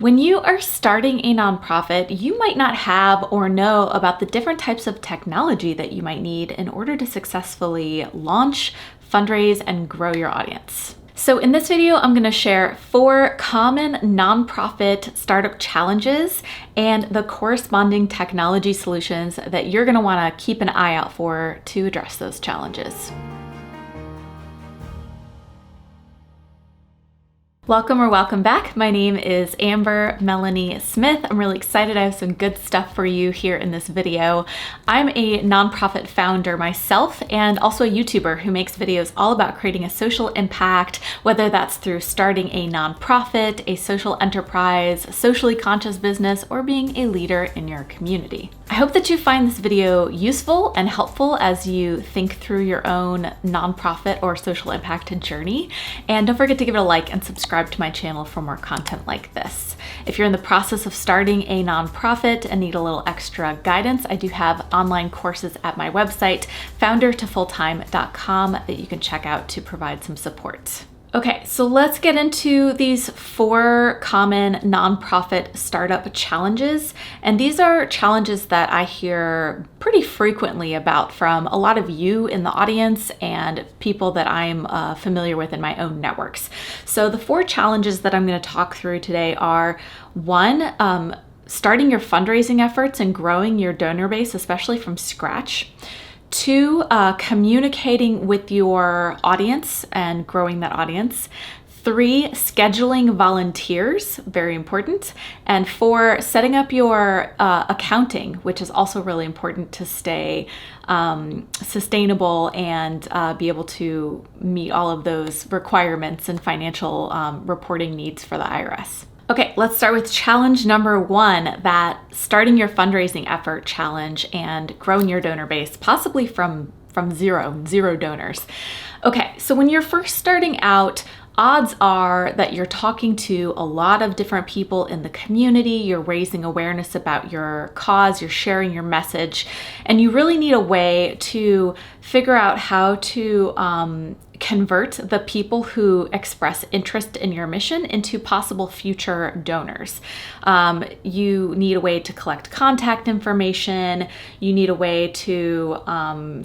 When you are starting a nonprofit, you might not have or know about the different types of technology that you might need in order to successfully launch, fundraise, and grow your audience. So in this video, I'm going to share 4 common nonprofit startup challenges and the corresponding technology solutions that you're going to want to keep an eye out for to address those challenges. Welcome or welcome back. My name is Amber Melanie Smith. I'm really excited. I have some good stuff for you here in this video. I'm a nonprofit founder myself and also a YouTuber who makes videos all about creating a social impact, whether that's through starting a nonprofit, a social enterprise, socially conscious business, or being a leader in your community. I hope that you find this video useful and helpful as you think through your own nonprofit or social impact journey. And don't forget to give it a like and subscribe to my channel for more content like this. If you're in the process of starting a nonprofit and need a little extra guidance, I do have online courses at my website, foundertofulltime.com, that you can check out to provide some support. Okay, so let's get into these 4 common nonprofit startup challenges. And these are challenges that I hear pretty frequently about from a lot of you in the audience and people that I'm familiar with in my own networks. So the 4 challenges that I'm going to talk through today are 1, starting your fundraising efforts and growing your donor base, especially from scratch. 2, communicating with your audience and growing that audience. 3, scheduling volunteers, very important. And 4, setting up your accounting, which is also really important to stay sustainable and be able to meet all of those requirements and financial reporting needs for the IRS. Okay, let's start with challenge number 1, that starting your fundraising effort challenge and growing your donor base, possibly from zero donors. Okay, so when you're first starting out, odds are that you're talking to a lot of different people in the community, you're raising awareness about your cause, you're sharing your message, and you really need a way to figure out how to convert the people who express interest in your mission into possible future donors. You need a way to collect contact information, you need a way to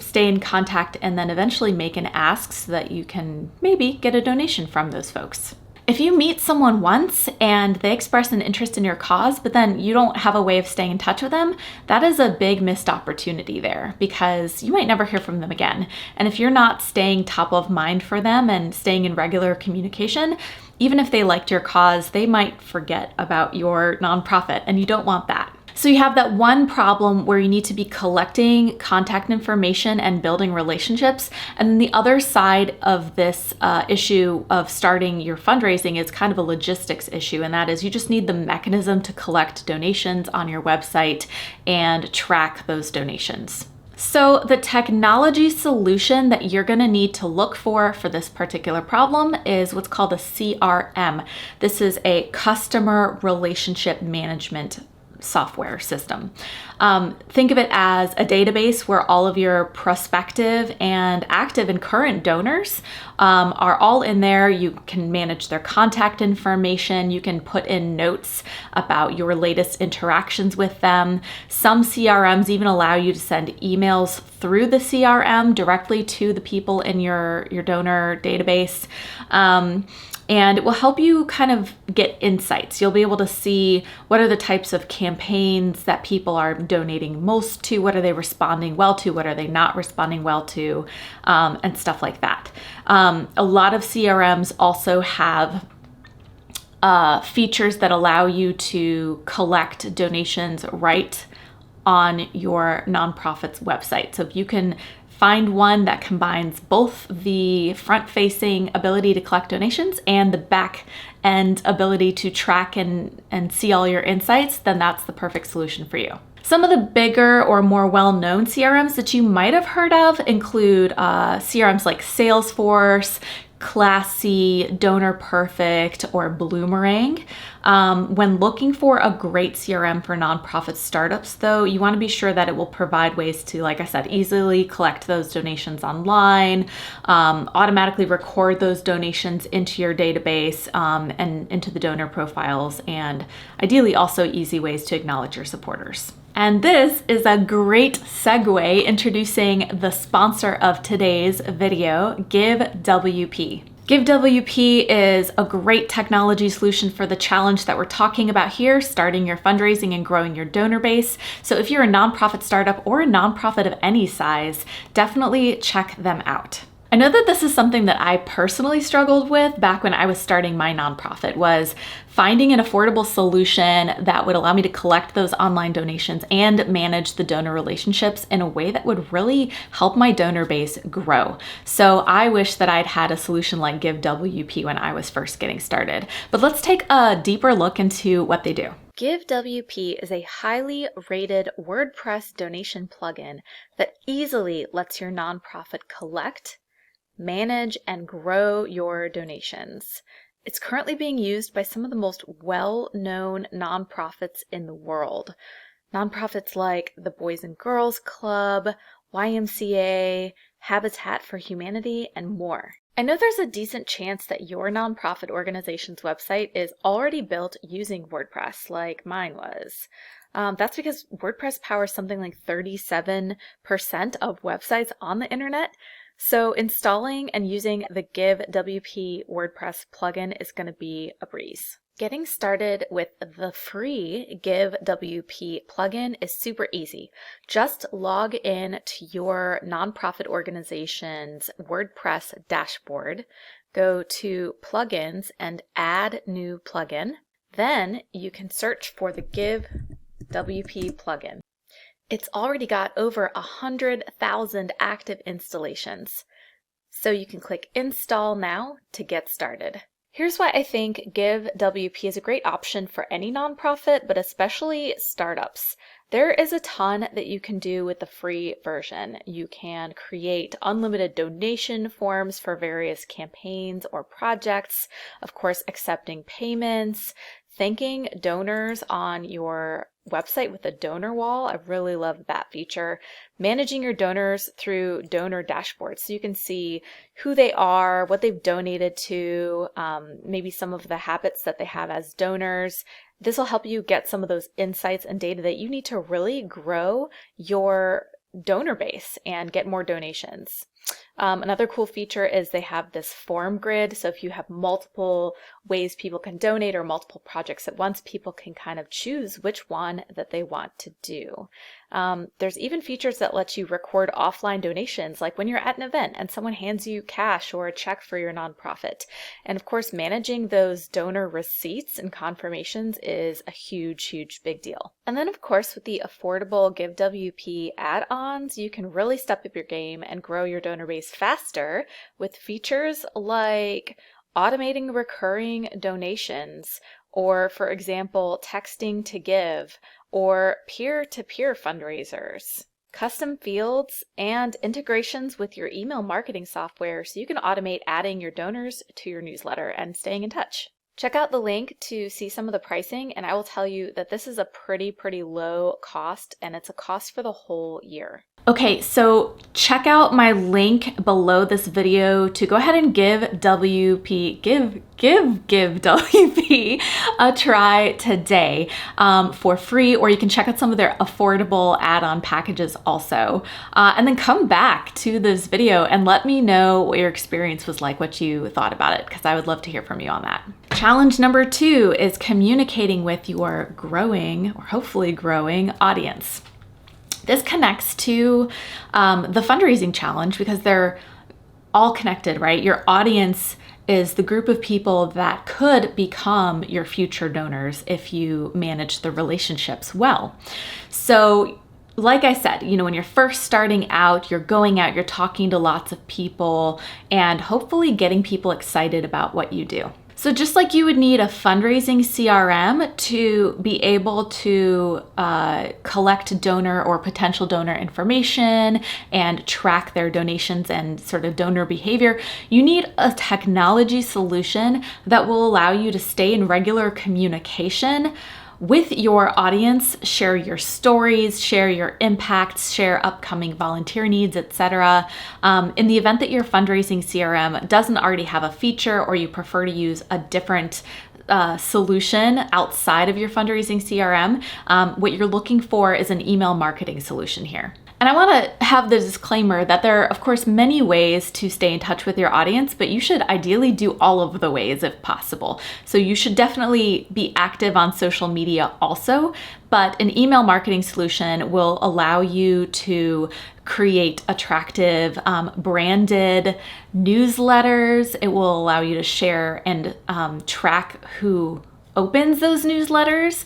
stay in contact and then eventually make an ask so that you can maybe get a donation from those folks. If you meet someone once and they express an interest in your cause, but then you don't have a way of staying in touch with them, that is a big missed opportunity there because you might never hear from them again. And if you're not staying top of mind for them and staying in regular communication, even if they liked your cause, they might forget about your nonprofit, and you don't want that. So you have that one problem where you need to be collecting contact information and building relationships. And then the other side of this issue of starting your fundraising is kind of a logistics issue. And that is you just need the mechanism to collect donations on your website and track those donations. So the technology solution that you're going to need to look for this particular problem is what's called a CRM. This is a customer relationship management software system. Think of it as a database where all of your prospective and active and current donors are all in there. You can manage their contact information. You can put in notes about your latest interactions with them. Some CRMs even allow you to send emails through the CRM directly to the people in your donor database. And it will help you kind of get insights. You'll be able to see what are the types of campaigns that people are donating most to, what are they responding well to, what are they not responding well to, and stuff like that. A lot of CRMs also have features that allow you to collect donations right on your nonprofit's website. So if you can find one that combines both the front-facing ability to collect donations and the back-end ability to track and see all your insights, then that's the perfect solution for you. Some of the bigger or more well-known CRMs that you might have heard of include CRMs like Salesforce, Classy, Donor Perfect, or Bloomerang. When looking for a great CRM for nonprofit startups, though, you want to be sure that it will provide ways to, like I said, easily collect those donations online, automatically record those donations into your database and into the donor profiles, and ideally also easy ways to acknowledge your supporters. And this is a great segue introducing the sponsor of today's video, GiveWP. GiveWP is a great technology solution for the challenge that we're talking about here, starting your fundraising and growing your donor base. So if you're a nonprofit startup or a nonprofit of any size, definitely check them out. I know that this is something that I personally struggled with back when I was starting my nonprofit, was finding an affordable solution that would allow me to collect those online donations and manage the donor relationships in a way that would really help my donor base grow. So I wish that I'd had a solution like GiveWP when I was first getting started. But let's take a deeper look into what they do. GiveWP is a highly rated WordPress donation plugin that easily lets your nonprofit collect, manage, and grow your donations. It's currently being used by some of the most well-known nonprofits in the world. Nonprofits like the Boys and Girls Club, YMCA, Habitat for Humanity, and more. I know there's a decent chance that your nonprofit organization's website is already built using WordPress, like mine was. That's because WordPress powers something like 37% of websites on the internet. So installing and using the GiveWP WordPress plugin is going to be a breeze. Getting started with the free GiveWP plugin is super easy. Just log in to your nonprofit organization's WordPress dashboard, go to Plugins and Add New Plugin. Then you can search for the GiveWP plugin. It's already got over 100,000 active installations. So you can click Install Now to get started. Here's why I think GiveWP is a great option for any nonprofit, but especially startups. There is a ton that you can do with the free version. You can create unlimited donation forms for various campaigns or projects, of course, accepting payments, thanking donors on your website with a donor wall. I really love that feature. Managing your donors through donor dashboards, so you can see who they are, what they've donated to, maybe some of the habits that they have as donors. This will help you get some of those insights and data that you need to really grow your donor base and get more donations. Another cool feature is they have this form grid. So if you have multiple ways people can donate or multiple projects at once, people can kind of choose which one that they want to do. There's even features that let you record offline donations, like when you're at an event and someone hands you cash or a check for your nonprofit. And of course, managing those donor receipts and confirmations is a huge, huge big deal. And then of course, with the affordable GiveWP add-ons, you can really step up your game and grow your donor base faster with features like automating recurring donations, or for example, texting to give, or peer-to-peer fundraisers, custom fields, and integrations with your email marketing software so you can automate adding your donors to your newsletter and staying in touch. Check out the link to see some of the pricing, and I will tell you that this is a pretty low cost, and it's a cost for the whole year. Okay, so check out my link below this video to go ahead and give GiveWP a try today for free, or you can check out some of their affordable add-on packages also. And then come back to this video and let me know what your experience was like, what you thought about it, because I would love to hear from you on that. Challenge number 2 is communicating with your growing, or hopefully growing, audience. This connects to the fundraising challenge because they're all connected, right? Your audience is the group of people that could become your future donors if you manage the relationships well. So like I said, when you're first starting out, you're going out, you're talking to lots of people and hopefully getting people excited about what you do. So just like you would need a fundraising CRM to be able to collect donor or potential donor information and track their donations and sort of donor behavior, you need a technology solution that will allow you to stay in regular communication with your audience, share your stories, share your impacts, share upcoming volunteer needs, etc. In the event that your fundraising CRM doesn't already have a feature, or you prefer to use a different solution outside of your fundraising CRM, what you're looking for is an email marketing solution here. And I want to have the disclaimer that there are, of course, many ways to stay in touch with your audience, but you should ideally do all of the ways if possible. So you should definitely be active on social media also, but an email marketing solution will allow you to create attractive branded newsletters. It will allow you to share and track who opens those newsletters,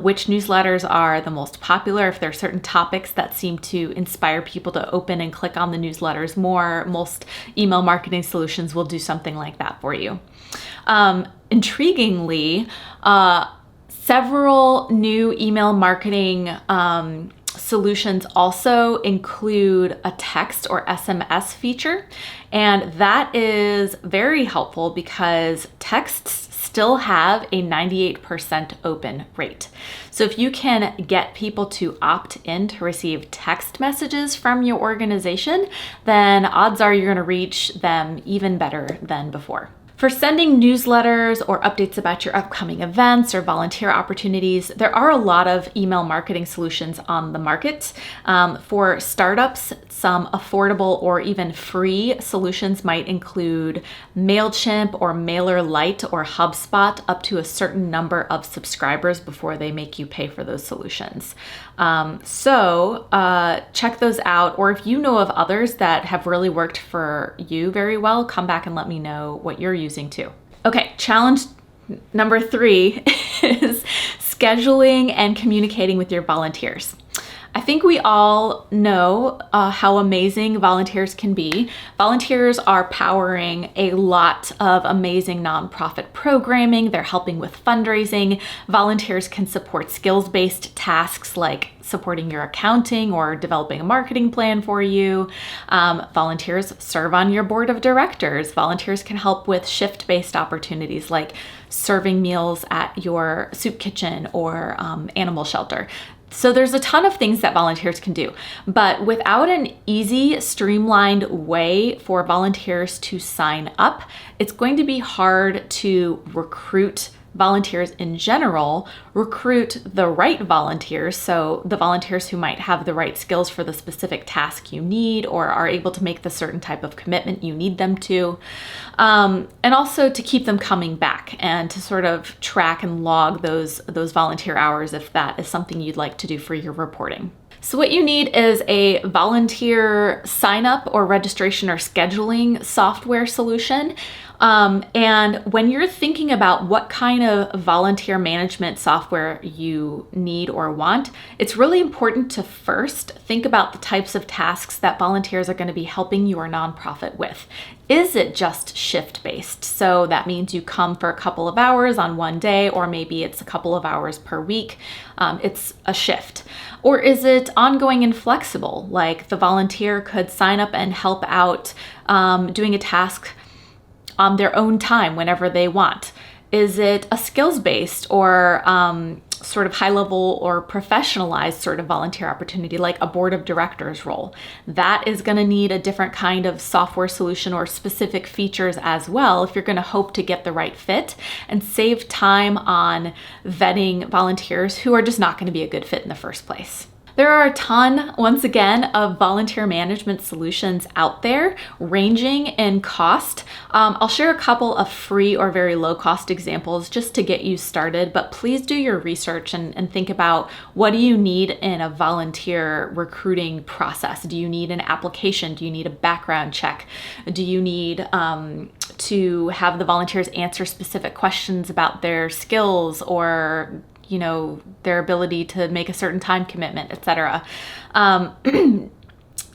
which newsletters are the most popular. If there are certain topics that seem to inspire people to open and click on the newsletters more, most email marketing solutions will do something like that for you. Intriguingly, several new email marketing solutions also include a text or SMS feature, and that is very helpful because texts still have a 98% open rate. So if you can get people to opt in to receive text messages from your organization, then odds are you're going to reach them even better than before. For sending newsletters or updates about your upcoming events or volunteer opportunities, there are a lot of email marketing solutions on the market. For startups, some affordable or even free solutions might include MailChimp or MailerLite or HubSpot up to a certain number of subscribers before they make you pay for those solutions. So check those out, or if you know of others that have really worked for you very well, come back and let me know what you're using too. Okay, challenge number 3 is scheduling and communicating with your volunteers. I think we all know how amazing volunteers can be. Volunteers are powering a lot of amazing nonprofit programming. They're helping with fundraising. Volunteers can support skills-based tasks like supporting your accounting or developing a marketing plan for you. Volunteers serve on your board of directors. Volunteers can help with shift-based opportunities like serving meals at your soup kitchen or animal shelter. So there's a ton of things that volunteers can do, but without an easy, streamlined way for volunteers to sign up, it's going to be hard to recruit volunteers in general, recruit the right volunteers, so the volunteers who might have the right skills for the specific task you need or are able to make the certain type of commitment you need them to, and also to keep them coming back and to sort of track and log those volunteer hours if that is something you'd like to do for your reporting. So what you need is a volunteer sign up or registration or scheduling software solution. And when you're thinking about what kind of volunteer management software you need or want, it's really important to first think about the types of tasks that volunteers are going to be helping your nonprofit with. Is it just shift-based? So that means you come for a couple of hours on one day, or maybe it's a couple of hours per week. It's a shift. Or is it ongoing and flexible? Like the volunteer could sign up and help out doing a task on their own time whenever they want. Is it a skills-based or sort of high-level or professionalized sort of volunteer opportunity like a board of directors role? That is going to need a different kind of software solution or specific features as well if you're going to hope to get the right fit and save time on vetting volunteers who are just not going to be a good fit in the first place. There are a ton, once again, of volunteer management solutions out there, ranging in cost. I'll share a couple of free or very low cost examples just to get you started, but please do your research and think about what do you need in a volunteer recruiting process? Do you need an application? Do you need a background check? Do you need to have the volunteers answer specific questions about their skills or their ability to make a certain time commitment, etc.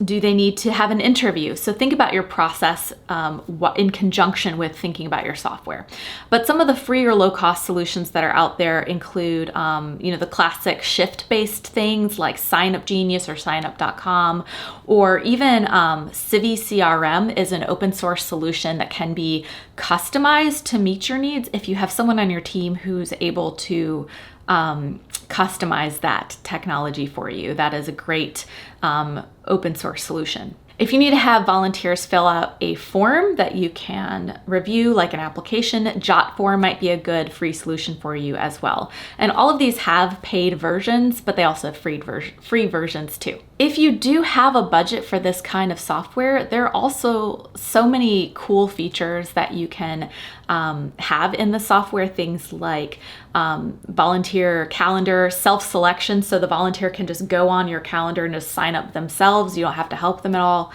Do they need to have an interview? So think about your process in conjunction with thinking about your software. But some of the free or low-cost solutions that are out there include, the classic shift-based things like SignUpGenius or signup.com, or even Civi CRM is an open source solution that can be customized to meet your needs if you have someone on your team who's able to customize that technology for you. That is a great open source solution. If you need to have volunteers fill out a form that you can review, like an application, Jotform might be a good free solution for you as well. And all of these have paid versions, but they also have free versions too. If you do have a budget for this kind of software, there are also so many cool features that you can have in the software. Things like volunteer calendar, self-selection, so the volunteer can just go on your calendar and just sign up themselves. You don't have to help them at all.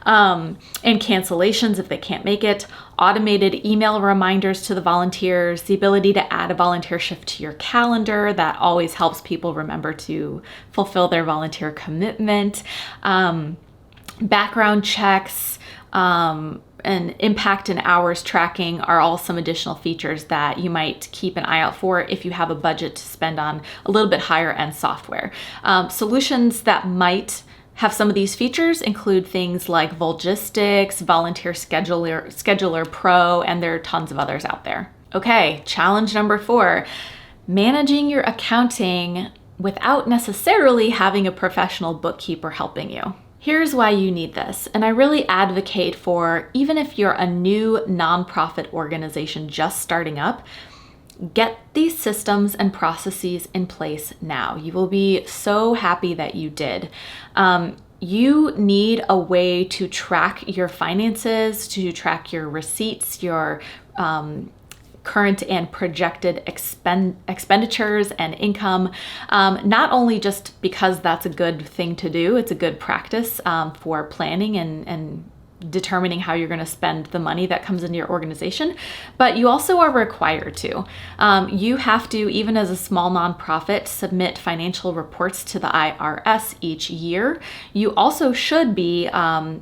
And cancellations if they can't make it, automated email reminders to the volunteers, the ability to add a volunteer shift to your calendar. That always helps people remember to fulfill their volunteer commitment. Background checks, and impact and hours tracking are all some additional features that you might keep an eye out for if you have a budget to spend on a little bit higher end software. Solutions that might have some of these features include things like Volgistics, Volunteer Scheduler Pro, and there are tons of others out there. Okay, challenge number 4, managing your accounting without necessarily having a professional bookkeeper helping you. Here's why you need this, and I really advocate for, even if you're a new nonprofit organization just starting up, get these systems and processes in place now. You will be so happy that you did. You need a way to track your finances, to track your receipts, your current and projected expenditures and income, not only just because that's a good thing to do, it's a good practice for planning and determining how you're going to spend the money that comes into your organization, but you also are required to. You have to, even as a small nonprofit, submit financial reports to the IRS each year. You also should be,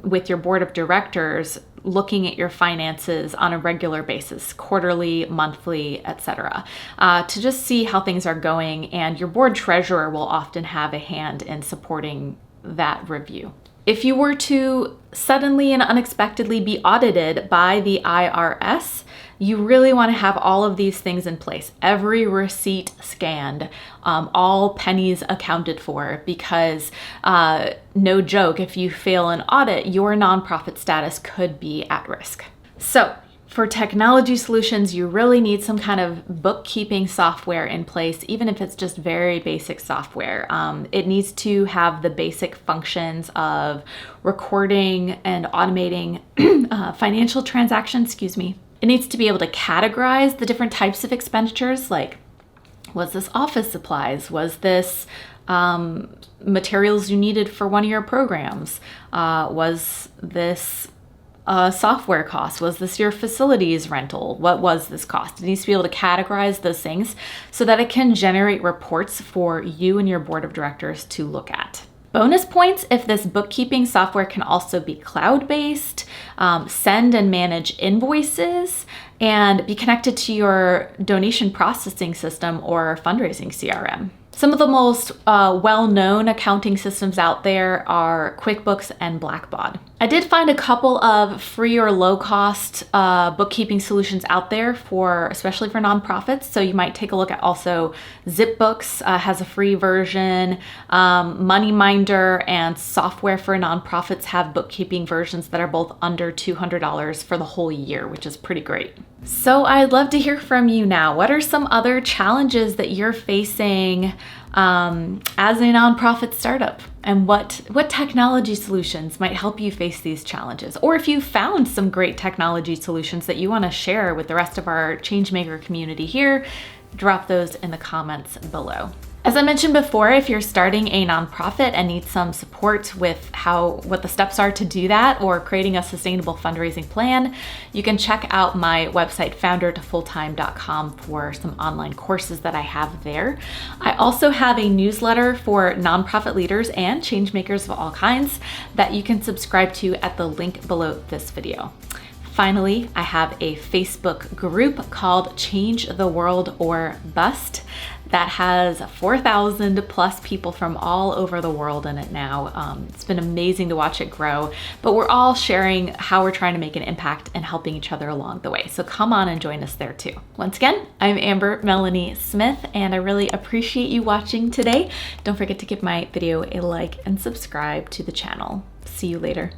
with your board of directors, looking at your finances on a regular basis, quarterly, monthly, etc., to just see how things are going, and your board treasurer will often have a hand in supporting that review. If you were to suddenly and unexpectedly be audited by the IRS, you really want to have all of these things in place. Every receipt scanned, all pennies accounted for, because no joke, if you fail an audit, your nonprofit status could be at risk. So for technology solutions, you really need some kind of bookkeeping software in place, even if it's just very basic software. It needs to have the basic functions of recording and automating financial transactions, It needs to be able to categorize the different types of expenditures, like, was this office supplies? Was this materials you needed for one of your programs? Was this software cost? Was this your facilities rental? What was this cost? It needs to be able to categorize those things so that it can generate reports for you and your board of directors to look at. Bonus points if this bookkeeping software can also be cloud-based, send and manage invoices, and be connected to your donation processing system or fundraising CRM. Some of the most well-known accounting systems out there are QuickBooks and Blackbaud. I did find a couple of free or low-cost bookkeeping solutions out there, especially for nonprofits. So you might take a look at also ZipBooks has a free version. MoneyMinder and Software for Nonprofits have bookkeeping versions that are both under $200 for the whole year, which is pretty great. So I'd love to hear from you now. What are some other challenges that you're facing as a nonprofit startup? And what technology solutions might help you face these challenges? Or if you found some great technology solutions that you want to share with the rest of our Changemaker community here, drop those in the comments below. As I mentioned before, if you're starting a nonprofit and need some support with what the steps are to do that, or creating a sustainable fundraising plan, you can check out my website, foundertofulltime.com, for some online courses that I have there. I also have a newsletter for nonprofit leaders and changemakers of all kinds that you can subscribe to at the link below this video. Finally, I have a Facebook group called Change the World or Bust that has 4,000 plus people from all over the world in it now. It's been amazing to watch it grow, but we're all sharing how we're trying to make an impact and helping each other along the way. So come on and join us there too. Once again, I'm Amber Melanie Smith, and I really appreciate you watching today. Don't forget to give my video a like and subscribe to the channel. See you later.